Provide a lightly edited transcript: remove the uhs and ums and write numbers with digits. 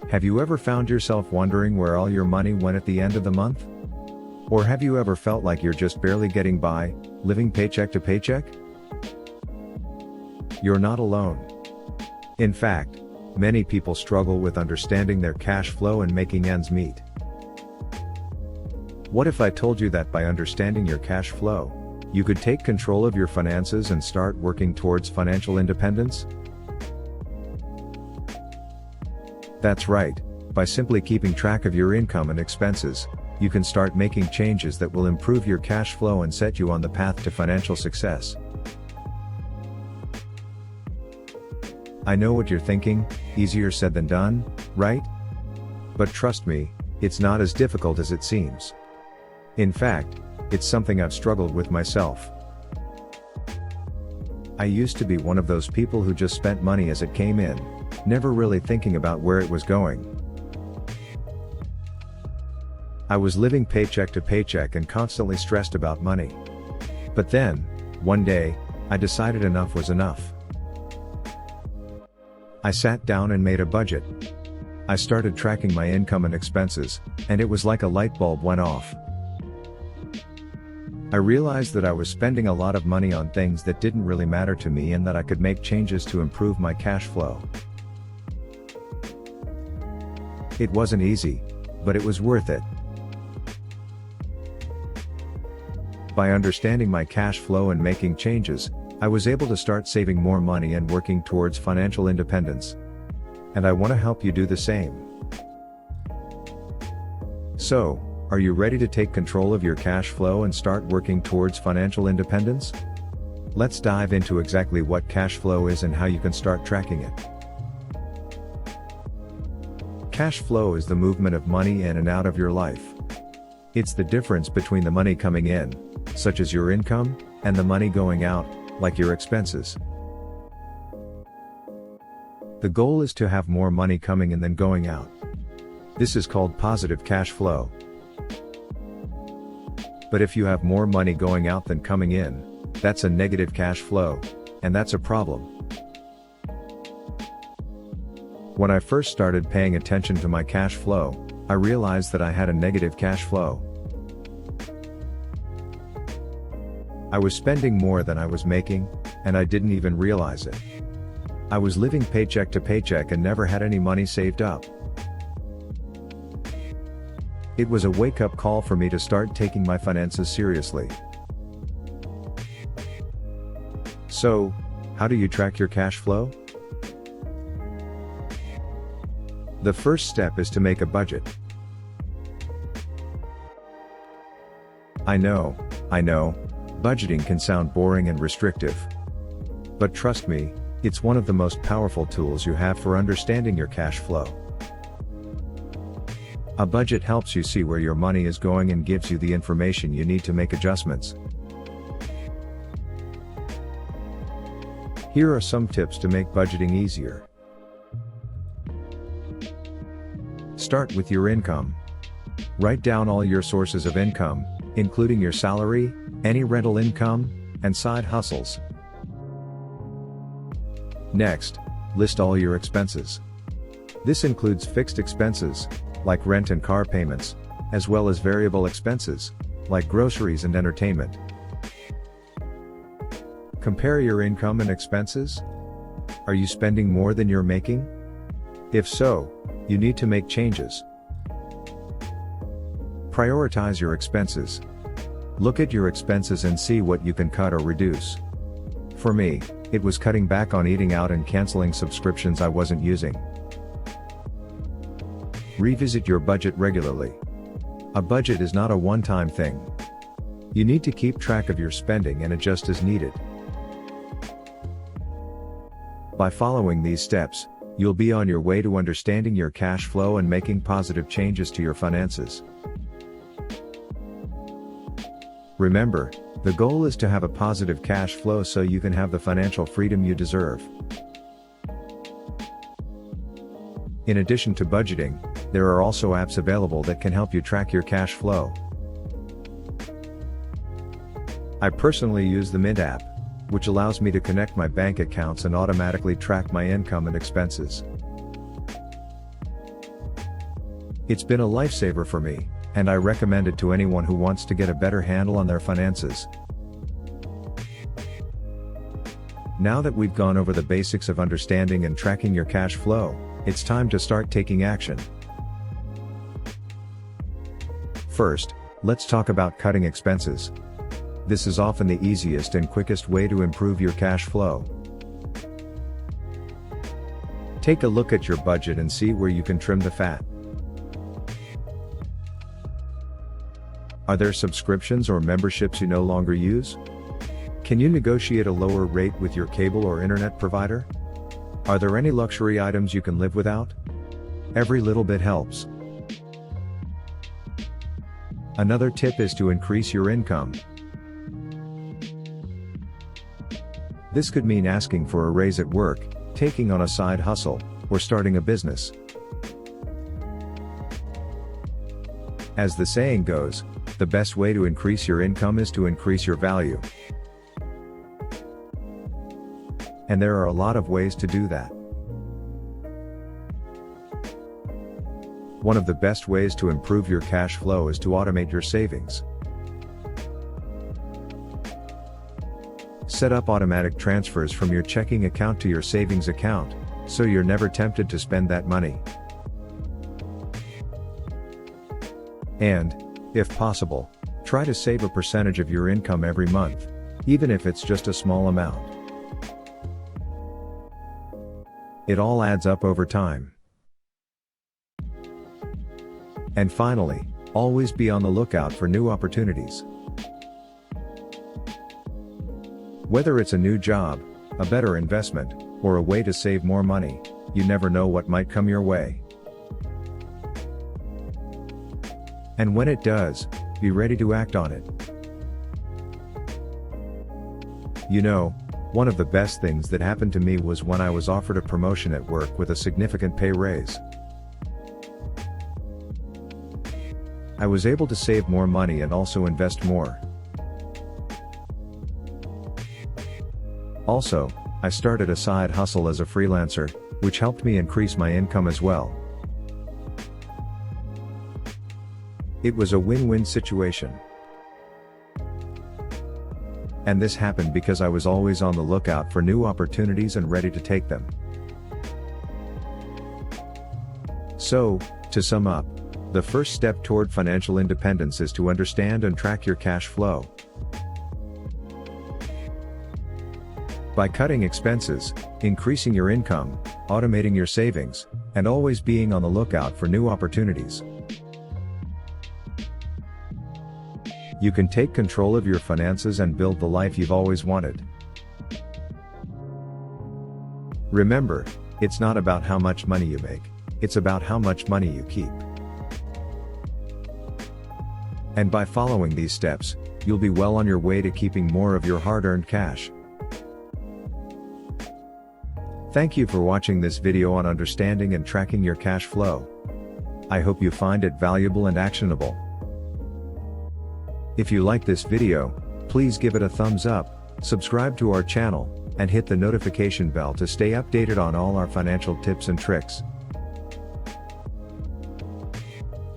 Have you ever found yourself wondering where all your money went at the end of the month? Or have you ever felt like you're just barely getting by, living paycheck to paycheck? You're not alone. In fact, many people struggle with understanding their cash flow and making ends meet. What if I told you that by understanding your cash flow, you could take control of your finances and start working towards financial independence? That's right, by simply keeping track of your income and expenses, you can start making changes that will improve your cash flow and set you on the path to financial success. I know what you're thinking, easier said than done, right? But trust me, it's not as difficult as it seems. In fact, it's something I've struggled with myself. I used to be one of those people who just spent money as it came in, never really thinking about where it was going. I was living paycheck to paycheck and constantly stressed about money. But then, one day, I decided enough was enough. I sat down and made a budget. I started tracking my income and expenses, and it was like a light bulb went off. I realized that I was spending a lot of money on things that didn't really matter to me and that I could make changes to improve my cash flow. It wasn't easy, but it was worth it. By understanding my cash flow and making changes, I was able to start saving more money and working towards financial independence. And I want to help you do the same. So, are you ready to take control of your cash flow and start working towards financial independence? Let's dive into exactly what cash flow is and how you can start tracking it. Cash flow is the movement of money in and out of your life. It's the difference between the money coming in, such as your income, and the money going out, like your expenses. The goal is to have more money coming in than going out. This is called positive cash flow. But if you have more money going out than coming in, that's a negative cash flow, and that's a problem. When I first started paying attention to my cash flow, I realized that I had a negative cash flow. I was spending more than I was making, and I didn't even realize it. I was living paycheck to paycheck and never had any money saved up. It was a wake-up call for me to start taking my finances seriously. So, how do you track your cash flow? The first step is to make a budget. I know, budgeting can sound boring and restrictive. But trust me, it's one of the most powerful tools you have for understanding your cash flow. A budget helps you see where your money is going and gives you the information you need to make adjustments. Here are some tips to make budgeting easier. Start with your income. Write down all your sources of income, including your salary, any rental income, and side hustles. Next, list all your expenses. This includes fixed expenses, like rent and car payments, as well as variable expenses, like groceries and entertainment. Compare your income and expenses. Are you spending more than you're making? If so, you need to make changes. Prioritize your expenses. Look at your expenses and see what you can cut or reduce. For me, it was cutting back on eating out and canceling subscriptions I wasn't using. Revisit your budget regularly. A budget is not a one-time thing. You need to keep track of your spending and adjust as needed. By following these steps, you'll be on your way to understanding your cash flow and making positive changes to your finances. Remember, the goal is to have a positive cash flow so you can have the financial freedom you deserve. In addition to budgeting, there are also apps available that can help you track your cash flow. I personally use the Mint app, which allows me to connect my bank accounts and automatically track my income and expenses. It's been a lifesaver for me, and I recommend it to anyone who wants to get a better handle on their finances. Now that we've gone over the basics of understanding and tracking your cash flow, it's time to start taking action. First, let's talk about cutting expenses. This is often the easiest and quickest way to improve your cash flow. Take a look at your budget and see where you can trim the fat. Are there subscriptions or memberships you no longer use? Can you negotiate a lower rate with your cable or internet provider? Are there any luxury items you can live without? Every little bit helps. Another tip is to increase your income. This could mean asking for a raise at work, taking on a side hustle, or starting a business. As the saying goes, the best way to increase your income is to increase your value. And there are a lot of ways to do that. One of the best ways to improve your cash flow is to automate your savings. Set up automatic transfers from your checking account to your savings account, so you're never tempted to spend that money. And, if possible, try to save a percentage of your income every month, even if it's just a small amount. It all adds up over time. And finally, always be on the lookout for new opportunities. Whether it's a new job, a better investment, or a way to save more money, you never know what might come your way. And when it does, be ready to act on it. You know, one of the best things that happened to me was when I was offered a promotion at work with a significant pay raise. I was able to save more money and also invest more. Also, I started a side hustle as a freelancer, which helped me increase my income as well. It was a win-win situation. And this happened because I was always on the lookout for new opportunities and ready to take them. So, to sum up, the first step toward financial independence is to understand and track your cash flow. By cutting expenses, increasing your income, automating your savings, and always being on the lookout for new opportunities, you can take control of your finances and build the life you've always wanted. Remember, it's not about how much money you make, it's about how much money you keep. And by following these steps, you'll be well on your way to keeping more of your hard-earned cash. Thank you for watching this video on understanding and tracking your cash flow. I hope you find it valuable and actionable. If you like this video, please give it a thumbs up, subscribe to our channel, and hit the notification bell to stay updated on all our financial tips and tricks.